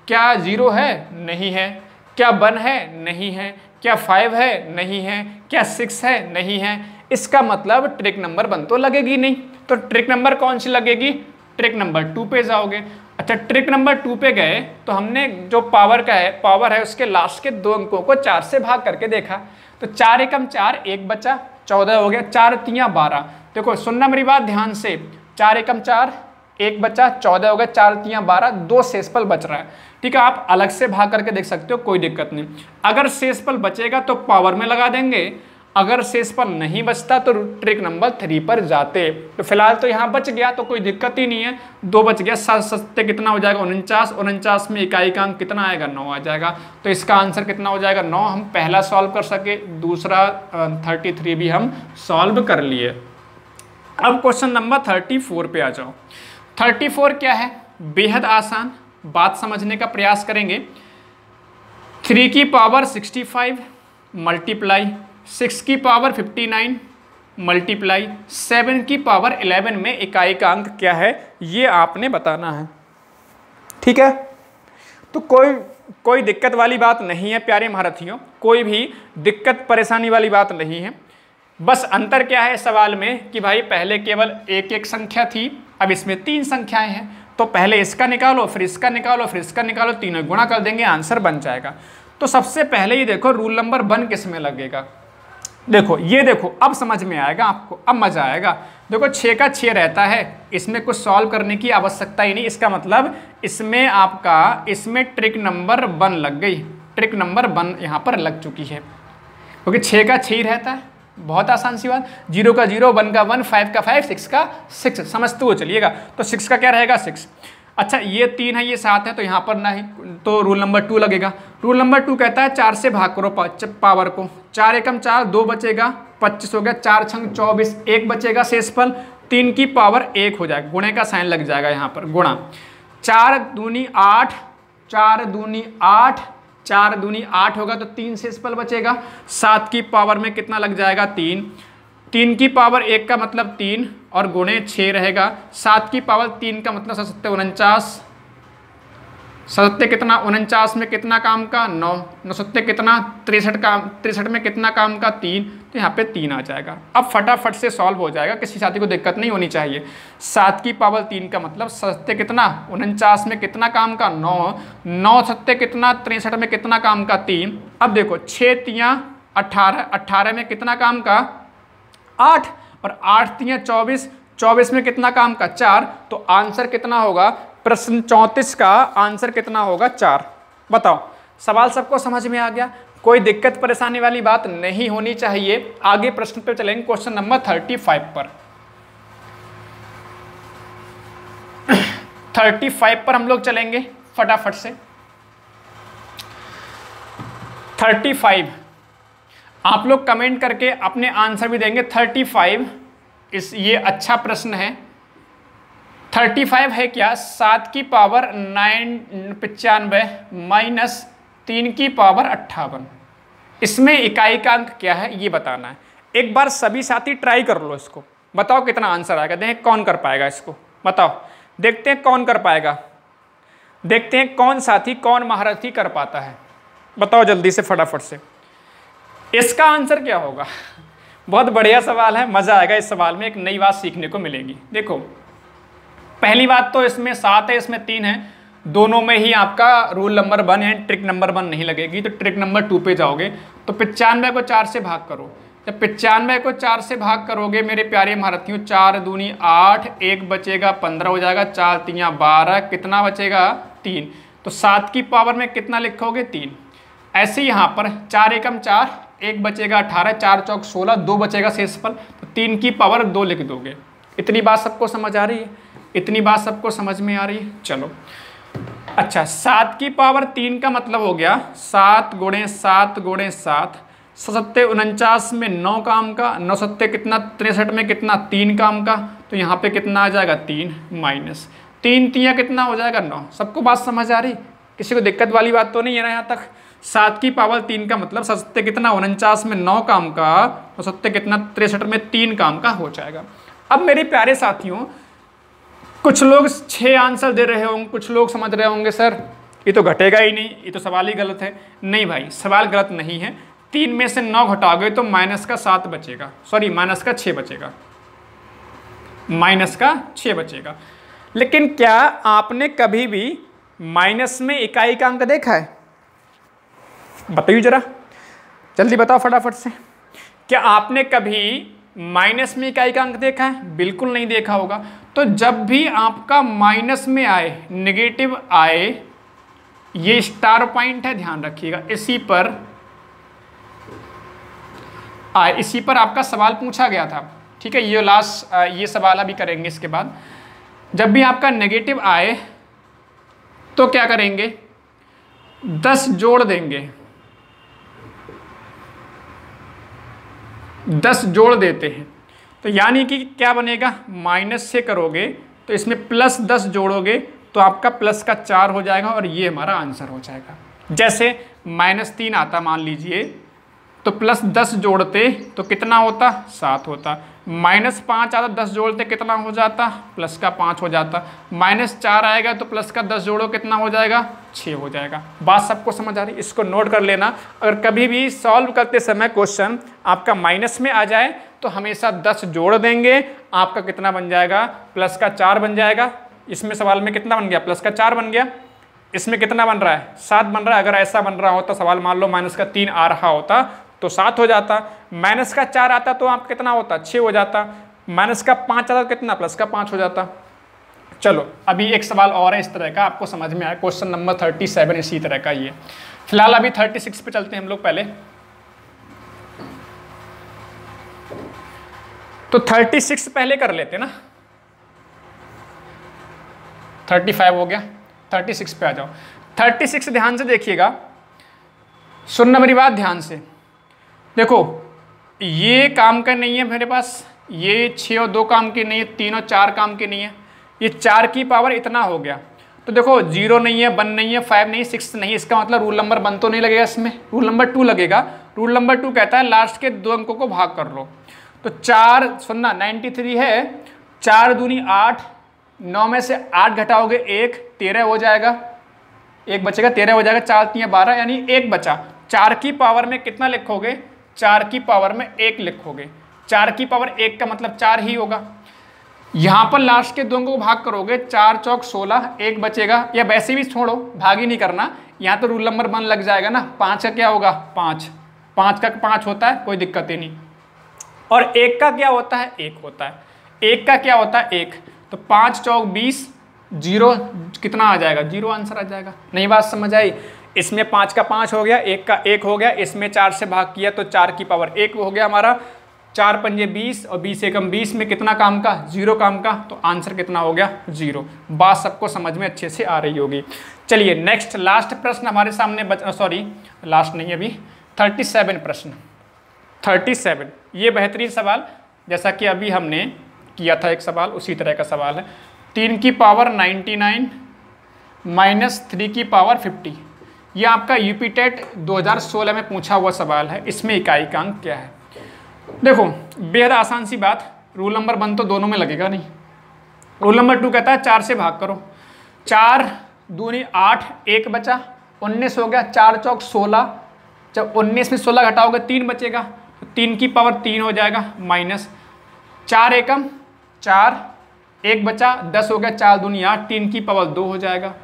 क्या 0 है? नहीं है। क्या 1 है? नहीं है। क्या 5 है? नहीं है। क्या 6 है? नहीं है। इसका मतलब ट्रिक नंबर 1 तो लगेगी नहीं। तो ट्रिक नंबर कौन सी लगेगी? ट्रिक नंबर 2 पे जाओगे। अच्छा, ट्रिक नंबर 2 पे गए तो हमने जो पावर है उसके लास्ट के 2 अंकों को 4 से भाग करके देखा। तो 4 एकम 4, 1 बचा, 14 हो गया। 4 3 12। देखो, सुनना मेरी बात ध्यान से। 4 एकम 4, 1 बचा, 14 हो गया। 4 3 12, 2 शेषफल बच रहा है। ठीक है, आप अलग से भाग करके देख सकते हो, कोई दिक्कत नहीं। अगर शेषफल बचेगा तो पावर में लगा देंगे, अगर शेषफल नहीं बचता तो ट्रिक नंबर 3 पर जाते। तो फिलहाल तो यहाँ बच गया तो कोई दिक्कत ही नहीं है, 2 बच गया। 7 7 कितना हो जाएगा? 49। 49 में इकाइकांक कितना आएगा? 9 आ जाएगा। तो इसका आंसर कितना हो जाएगा? 9। हम पहला सॉल्व कर सके, दूसरा 33 भी हम सॉल्व कर लिए। अब क्वेश्चन नंबर 34 पे आ जाओ। 34 क्या है? बेहद आसान, बात समझने का प्रयास करेंगे। 3 की पावर 65 मल्टीप्लाई 6 की पावर 59 मल्टीप्लाई 7 की पावर 11 में इकाइकांक क्या है, ये आपने बताना है। ठीक है, तो कोई दिक्कत वाली बात नहीं है प्यारे महारथियों, कोई भी दिक्कत परेशानी वाली बात नहीं है। बस अंतर क्या है सवाल में कि भाई पहले केवल एक एक संख्या थी, अब इसमें 3 संख्याएं हैं। तो पहले इसका निकालो, फिर इसका निकालो, फिर इसका निकालो, तीनों गुणा कर देंगे, आंसर बन जाएगा। तो सबसे पहले ये देखो रूल नंबर 1 किस में लगेगा। देखो ये देखो, अब समझ में आएगा आपको, अब मजा आएगा। देखो 6 का 6 रहता है, इसमें कुछ सॉल्व करने की आवश्यकता ही नहीं। इसका मतलब इसमें आपका ट्रिक नंबर 1 लग गई, ट्रिक नंबर 1 यहाँ पर लग चुकी है, क्योंकि 6 का 6 ही रहता है। बहुत आसान सी बात, 0 का 0, 1 का 1, 5 का 5, 6 का 6, समझते हुए चलिएगा। तो 6 का क्या रहेगा? 6। अच्छा, ये 3 है, ये 7 है, तो यहाँ पर नहीं, तो रूल नंबर 2 लगेगा। रूल नंबर 2 कहता है 4 से भाग करो पावर को। 4 एकम 4, 2 बचेगा, 25 हो गया। 4 छंग 24, 1 बचेगा शेषफल। 3 की पावर 1 हो जाएगा, गुणे का साइन लग जाएगा यहाँ पर, गुणा। 4 दूनी 8, 4 दूनी 8, 4 दूनी 8 होगा तो 3 शेषफल बचेगा। 7 की पावर में कितना लग जाएगा? 3। 3 की पावर 1 का मतलब 3 और गुणे 6 रहेगा। 7 की पावर 3 का मतलब 7 49, 7 कितना? 49 में कितना काम का? 9, 9 7 कितना? 63 का, 63 में कितना काम का? 3, तो यहाँ पे 3 आ जाएगा। अब फटाफट से सॉल्व हो जाएगा, किसी साथी को दिक्कत नहीं होनी चाहिए। 7 की पावर 3 का मतलब 7 कितना? 49 में कितना काम का? 9, 9 7 कितना? 63 में कितना काम का? 3। अब देखो 6 3 18, 18 में कितना काम का? 8, और 8 3 24, 24 में कितना काम का? 4। तो आंसर कितना होगा? प्रश्न 34 का आंसर कितना होगा? 4। बताओ, सवाल सबको समझ में आ गया? कोई दिक्कत परेशानी वाली बात नहीं होनी चाहिए। आगे प्रश्न पे चलेंगे, क्वेश्चन नंबर 35 पर। 35 पर हम लोग चलेंगे फटाफट से। 35 आप लोग कमेंट करके अपने आंसर भी देंगे। 35 ये अच्छा प्रश्न है। 35 है क्या? 7 की पावर 95 माइनस 3 की पावर 58। इसमें इकाई का अंक क्या है ये बताना है। एक बार सभी साथी ट्राई कर लो इसको, बताओ कितना आंसर आएगा। देखें कौन कर पाएगा इसको, बताओ, देखते हैं कौन कर पाएगा। देखते हैं कौन साथी, कौन महारथी कर पाता है, बताओ जल्दी से फटाफट से। इसका आंसर क्या होगा? बहुत बढ़िया सवाल है, मजा आएगा इस सवाल में, एक नई बात सीखने को मिलेगी। देखो, पहली बात तो इसमें 7 है, इसमें 3 है, दोनों में ही आपका रूल नंबर 1 है, ट्रिक नंबर 1 नहीं लगेगी। तो ट्रिक नंबर 2 पे जाओगे तो 95 को 4 से भाग करो। जब 95 को 4 से भाग करोगे मेरे प्यारे महारथियों, 4 दूनी 8, 1 बचेगा 15 हो जाएगा, 4 तियाँ 12, कितना बचेगा? 3। तो 7 की पावर में कितना लिखोगे? 3। ऐसे यहाँ पर 4 एकम 4, 1 बचेगा 18, 4 चौक 16, 2 बचेगा शेषफल, तो 3 की पावर 2 लिख दोगे। इतनी बात सबको समझ आ रही है? इतनी बात सबको समझ में आ रही है? चलो अच्छा, 7 की पावर 3 का मतलब हो गया 7 गुणे 7 गुणे 7, 7 49 में 9 काम का, 9 7 कितना? 63 में कितना? 3 काम का। तो यहाँ पे कितना आ जाएगा? 3 माइनस 3 तियाँ कितना हो जाएगा? 9। सबको बात समझ आ रही? किसी को दिक्कत वाली बात तो नहीं है ना यहाँ तक? 7 की पावर 3 का मतलब 7 कितना? 49 में 9 काम का, तो 7 कितना? 63 में 3 काम का हो जाएगा। अब मेरे प्यारे साथियों, कुछ लोग 6 आंसर दे रहे होंगे, कुछ लोग समझ रहे होंगे सर ये तो घटेगा ही नहीं, ये तो सवाल ही गलत है। नहीं भाई, सवाल गलत नहीं है। 3 में से 9 घटाओगे तो माइनस का 7 बचेगा, सॉरी माइनस का 6 बचेगा, माइनस का 6 बचेगा। लेकिन क्या आपने कभी भी माइनस में इकाई का अंक देखा है? बताइए जरा, जल्दी बताओ फटाफट से। क्या आपने कभी माइनस में इकाई का अंक देखा है? बिल्कुल नहीं देखा होगा। तो जब भी आपका माइनस में आए, नेगेटिव आए, ये स्टार पॉइंट है, ध्यान रखिएगा, इसी पर आए, इसी पर आपका सवाल पूछा गया था। ठीक है, ये लास्ट ये सवाल अभी करेंगे इसके बाद। जब भी आपका नेगेटिव आए तो क्या करेंगे? 10 जोड़ देंगे, 10 जोड़ देते हैं। तो यानी कि क्या बनेगा? माइनस से करोगे तो इसमें प्लस 10 जोड़ोगे तो आपका प्लस का 4 हो जाएगा और ये हमारा आंसर हो जाएगा। जैसे -3 आता मान लीजिए, तो प्लस 10 जोड़ते तो कितना होता? 7 होता। -5 आता, 10 जोड़ते कितना हो जाता? प्लस का 5 हो जाता। -4 आएगा तो प्लस का 10 जोड़ो कितना हो जाएगा? 6 हो जाएगा। बात सबको समझ आ रही? इसको नोट कर लेना। अगर कभी भी सॉल्व करते समय क्वेश्चन आपका माइनस में आ जाए तो हमेशा 10 जोड़ देंगे, आपका कितना बन जाएगा? प्लस का 4 बन जाएगा। इसमें सवाल में कितना बन गया? प्लस का 4 बन गया। इसमें कितना बन रहा है? 7 बन रहा है। अगर ऐसा बन रहा होता सवाल, मान लो माइनस का 3 आ रहा होता तो 7 हो जाता। माइनस का 4 आता तो आप कितना होता? 6 हो जाता। माइनस का 5 आता तो कितना? प्लस का 5 हो जाता। चलो अभी एक सवाल और है इस तरह का, आपको समझ में आया। क्वेश्चन नंबर 37 इसी तरह का ये। फिलहाल अभी 36 पे चलते हैं हम लोग पहले। तो 36 पहले कर लेते ना, 35 हो गया, 36 पे आ जाओ। 36 ध्यान से देखिएगा, सुनना मेरी बात ध्यान से। देखो ये काम का नहीं है मेरे पास, ये 6 और 2 काम की नहीं है, 3 और 4 काम की नहीं है, ये 4 की पावर इतना हो गया। तो देखो 0 नहीं है, 1 नहीं है, 5 नहीं, 6 नहीं, इसका मतलब रूल नंबर 1 तो नहीं लगेगा इसमें, रूल नंबर 2 लगेगा। रूल नंबर 2 कहता है लास्ट के 2 अंकों को भाग कर लो। तो 4 सुनना 93 है, 4 दूनी 8, 9 में से 8 घटाओगे 1, 13 हो जाएगा, 1 बचेगा, 13 हो जाएगा, 4 3 12, यानी 1 बचा। 4 की पावर में कितना लिखोगे? 4 की पावर में 1 लिखोगे। 4 की पावर 1 का मतलब 4 ही होगा। यहाँ पर लास्ट के 2 अंकों को भाग करोगे, 4 चौक 16, 1 बचेगा, या वैसे भी छोड़ो, भाग ही नहीं करना, यहाँ तो रूल नंबर 1 लग जाएगा ना। 5 का क्या होगा? 5, 5 का 5 होता है, कोई दिक्कत ही नहीं। और 1 का क्या होता है? 1 होता है। 1 का क्या होता है? 1। तो 5 चौक 20, जीरो कितना आ जाएगा, जीरो आंसर आ जाएगा। नहीं बात समझ आई? इसमें 5 का 5 हो गया, 1 का 1 हो गया, इसमें 4 से भाग किया तो 4 की पावर 1 हो गया हमारा, 4 पंजे 20 और 20 एकम 20 में कितना काम का, जीरो काम का, तो आंसर कितना हो गया, जीरो। बात सबको समझ में अच्छे से आ रही होगी। चलिए नेक्स्ट लास्ट प्रश्न हमारे सामने सॉरी लास्ट नहीं अभी 37 प्रश्न 37। ये बेहतरीन सवाल, जैसा कि अभी हमने किया था एक सवाल, उसी तरह का सवाल है। 3 की पावर 99 माइनस 3 की पावर 50। ये आपका यूपी टेट 2016 में पूछा हुआ सवाल है। इसमें इकाई का अंक क्या है? देखो बेहद आसान सी बात, रूल नंबर 1 तो दोनों में लगेगा नहीं। रूल नंबर 2 कहता है 4 से भाग करो, 4 दूनी 8, 1 बचा, 19 हो गया, 4 चौक 16, जब 19 में 16 घटाओगे 3 बचेगा, तो 3 की पावर 3 हो जाएगा, माइनस 4 एकम 4, 1 बचा, 10 हो गया, 4 दूनी 8, 3 की पावर 2 हो जाएगा,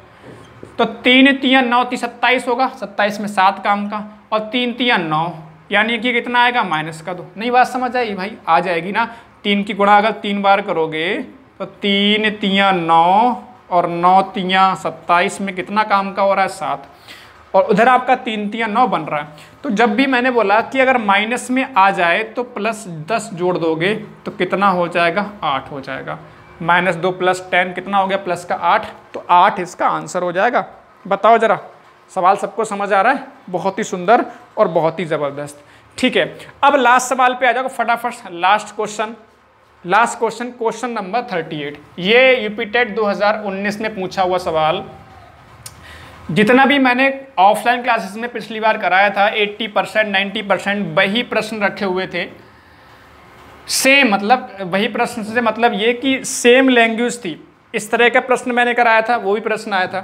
तो 3 3 9 27 होगा, 27 में 7 काम का, और 3 3 9, यानी कि कितना आएगा, माइनस का 2। नहीं बात समझ आई भाई? आ जाएगी ना। 3 की गुणा अगर 3 बार करोगे तो 3 3 9 और 9 3 27 में कितना काम का हो रहा है, 7, और उधर आपका 3 3 9 बन रहा है। तो जब भी मैंने बोला कि अगर माइनस में आ जाए तो प्लस 10 जोड़ दोगे तो कितना हो जाएगा, 8 हो जाएगा। -2 + 10 कितना हो गया, प्लस का 8, तो 8 इसका आंसर हो जाएगा। बताओ जरा, सवाल सबको समझ आ रहा है? बहुत ही सुंदर और बहुत ही ज़बरदस्त। ठीक है, अब लास्ट सवाल पे आ जाओ फटाफट। Last question, question number 38। ये यूपी टेट 2019 में पूछा हुआ सवाल। जितना भी मैंने ऑफलाइन क्लासेस में पिछली बार कराया था 80% 90% वही प्रश्न रखे हुए थे। सेम मतलब वही प्रश्न से मतलब ये कि सेम लैंग्वेज थी। इस तरह का प्रश्न मैंने कराया था, वो भी प्रश्न आया था,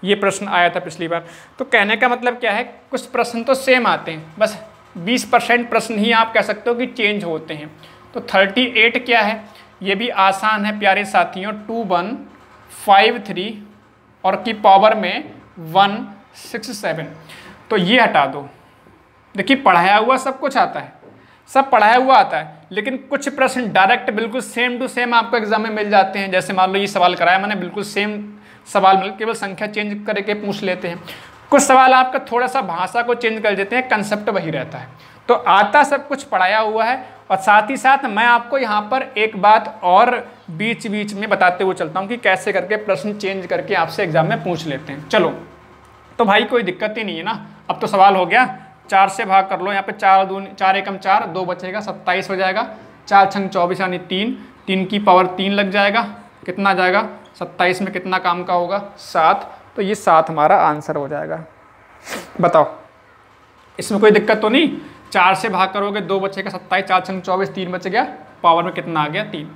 ये प्रश्न आया था पिछली बार। तो कहने का मतलब क्या है, कुछ प्रश्न तो सेम आते हैं, बस 20% प्रश्न ही आप कह सकते हो कि चेंज होते हैं। तो 38 क्या है, ये भी आसान है प्यारे साथियों। 2 1 5 3 और की पावर में 1 6 7। तो ये हटा दो। देखिए पढ़ाया हुआ सब कुछ आता है, सब पढ़ाया हुआ आता है, लेकिन कुछ प्रश्न डायरेक्ट बिल्कुल सेम टू सेम आपको एग्जाम में मिल जाते हैं। जैसे मान लो ये सवाल कराया मैंने, बिल्कुल सेम सवाल मिल, केवल संख्या चेंज करके पूछ लेते हैं। कुछ सवाल आपका थोड़ा सा भाषा को चेंज कर देते हैं, कंसेप्ट वही रहता है। तो आता सब कुछ पढ़ाया हुआ है। और साथ ही साथ मैं आपको यहाँ पर एक बात और बीच बीच में बताते हुए चलता हूँ कि कैसे करके प्रश्न चेंज करके आपसे एग्जाम में पूछ लेते हैं। चलो तो भाई कोई दिक्कत ही नहीं है ना। अब तो सवाल हो गया, 4 से भाग कर लो। यहाँ पे 4 एकम 4, 2 बचेगा, 27 हो जाएगा। 4 छंग 24 यानी 3, 3 की पावर 3 लग जाएगा, कितना आ जाएगा, 27 में कितना काम का होगा, 7। तो ये 7 हमारा आंसर हो जाएगा। बताओ इसमें कोई दिक्कत तो नहीं? 4 से भाग करोगे 2 बचेगा, 27, 4 छंग 24, 3 बच गया, पावर में कितना आ गया, 3।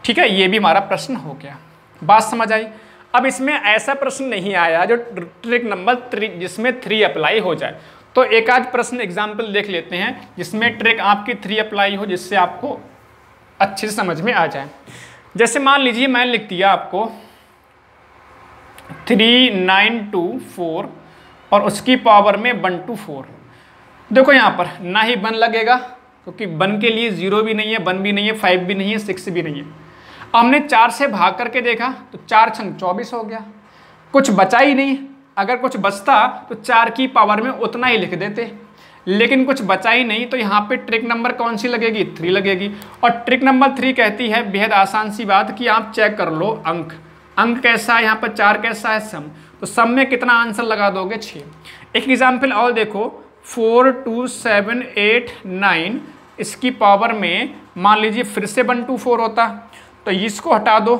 ठीक है, ये भी हमारा प्रश्न हो गया। बात समझ आई? अब इसमें ऐसा प्रश्न नहीं आया जो ट्रिक नंबर 3 जिसमें 3 अप्लाई हो जाए। तो एक आध प्रश्न एग्जाम्पल देख लेते हैं जिसमें ट्रिक आपकी 3 अप्लाई हो, जिससे आपको अच्छे से समझ में आ जाए। जैसे मान लीजिए मैंने लिख दिया आपको 3924 और उसकी पावर में 124। देखो यहाँ पर ना ही 1 लगेगा, क्योंकि 1 के लिए 0 भी नहीं है, 1 भी नहीं है, 5 भी नहीं है, 6 भी नहीं है। हमने 4 से भाग करके देखा तो 4 छंग 24 हो गया, कुछ बचा ही नहीं। अगर कुछ बचता तो 4 की पावर में उतना ही लिख देते, लेकिन कुछ बचा ही नहीं। तो यहाँ पे ट्रिक नंबर कौन सी लगेगी, 3 लगेगी। और ट्रिक नंबर 3 कहती है बेहद आसान सी बात कि आप चेक कर लो अंक कैसा है, यहाँ पर 4 कैसा है, सम। तो सम में कितना आंसर लगा दोगे, 6। एक एग्जाम्पल और देखो, 4 2 7 8 9, इसकी पावर में मान लीजिए फिर से 124 होता, तो इसको हटा दो।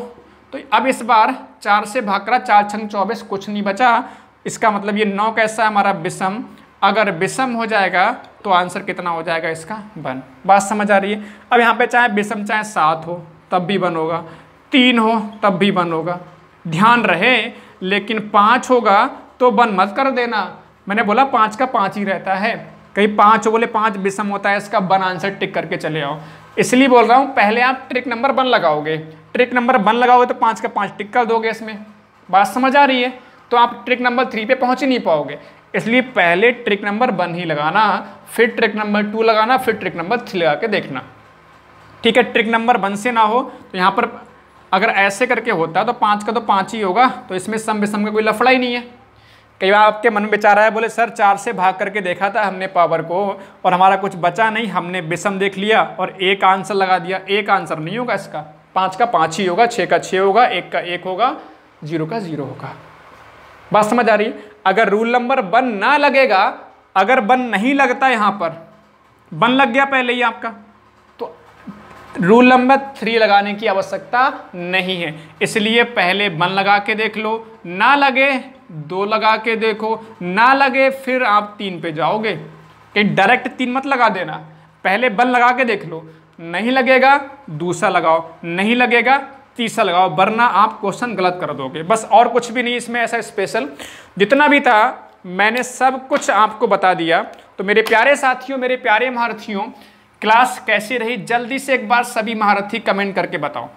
तो अब इस बार 4 से भाग करा, 4 छंग 24, कुछ नहीं बचा। इसका मतलब ये 9 कैसा है हमारा, विषम। अगर विषम हो जाएगा तो आंसर कितना हो जाएगा इसका, 1। बात समझ आ रही है? अब यहाँ पे चाहे विषम चाहे 7 हो तब भी 1 होगा, 3 हो तब भी 1 होगा। ध्यान रहे, लेकिन 5 होगा तो 1 मत कर देना। मैंने बोला 5 का 5 ही रहता है, कहीं 5 बोले 5 विषम होता है, इसका 1 आंसर टिक करके चले आओ। इसलिए बोल रहा हूँ पहले आप ट्रिक नंबर 1 लगाओगे, ट्रिक नंबर 1 लगाओगे तो 5 का 5 टिक कर दोगे इसमें। बात समझ आ रही है? तो आप ट्रिक नंबर 3 पे पहुँच ही नहीं पाओगे। इसलिए पहले ट्रिक नंबर 1 ही लगाना, फिर ट्रिक नंबर 2 लगाना, फिर ट्रिक नंबर 3 लगा के देखना। ठीक है, ट्रिक नंबर 1 से ना हो तो यहाँ पर अगर ऐसे करके होता तो 5 का तो 5 ही होगा, तो इसमें सम विषम का कोई लफड़ा ही नहीं है। कई बार आपके मन में विचार आया, बोले सर 4 से भाग करके देखा था हमने पावर को और हमारा कुछ बचा नहीं, हमने विषम देख लिया और एक आंसर लगा दिया। एक आंसर नहीं होगा इसका, 5 का 5 ही होगा, 6 का 6 होगा, 1 का 1 होगा, 0 का 0 होगा। बात समझ आ रही है? अगर रूल नंबर 1 ना लगेगा, अगर 1 नहीं लगता यहाँ पर, 1 लग गया पहले ही आपका, तो रूल नंबर 3 लगाने की आवश्यकता नहीं है। इसलिए पहले 1 लगा के देख लो, ना लगे 2 लगा के देखो, ना लगे फिर आप 3 पे जाओगे। कहीं डायरेक्ट 3 मत लगा देना, पहले 1 लगा के देख लो, नहीं लगेगा दूसरा लगाओ, नहीं लगेगा तीसरा लगाओ, वरना आप क्वेश्चन गलत कर दोगे। बस और कुछ भी नहीं इसमें ऐसा स्पेशल, जितना भी था मैंने सब कुछ आपको बता दिया। तो मेरे प्यारे साथियों, मेरे प्यारे महारथियों, क्लास कैसी रही जल्दी से एक बार सभी महारथी कमेंट करके बताओ,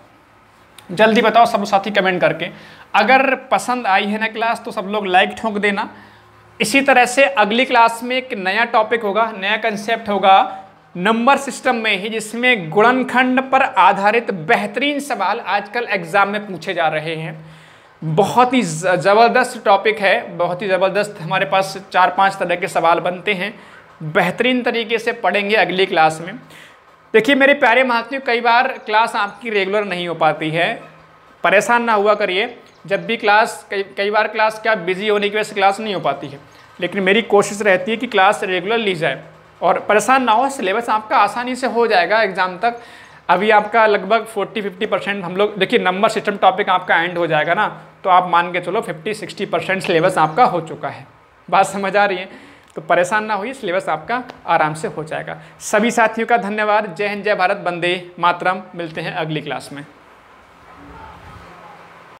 जल्दी बताओ सब साथी कमेंट करके। अगर पसंद आई है ना क्लास तो सब लोग लाइक ठोक देना। इसी तरह से अगली क्लास में एक नया टॉपिक होगा, नया कंसेप्ट होगा नंबर सिस्टम में ही, जिसमें गुणनखंड पर आधारित बेहतरीन सवाल आजकल एग्जाम में पूछे जा रहे हैं। बहुत ही ज़बरदस्त टॉपिक है, बहुत ही ज़बरदस्त। हमारे पास 4-5 तरह के सवाल बनते हैं, बेहतरीन तरीके से पढ़ेंगे अगली क्लास में। देखिए मेरे प्यारे महारथियों, कई बार क्लास आपकी रेगुलर नहीं हो पाती है, परेशान ना हुआ करिए। जब भी क्लास कई बार क्लास क्या बिजी होने की वजह से क्लास नहीं हो पाती है, लेकिन मेरी कोशिश रहती है कि क्लास रेगुलर ली जाए और परेशान ना हो। सिलेबस आपका आसानी से हो जाएगा एग्जाम तक। अभी आपका लगभग 40-50% हम लोग, देखिए नंबर सिस्टम टॉपिक आपका एंड हो जाएगा ना, तो आप मान के चलो 50-60% सिलेबस आपका हो चुका है। बात समझ आ रही है? तो परेशान ना होइए, सिलेबस आपका आराम से हो जाएगा। सभी साथियों का धन्यवाद। जय हिंद, जय भारत, वंदे मातरम। मिलते हैं अगली क्लास में।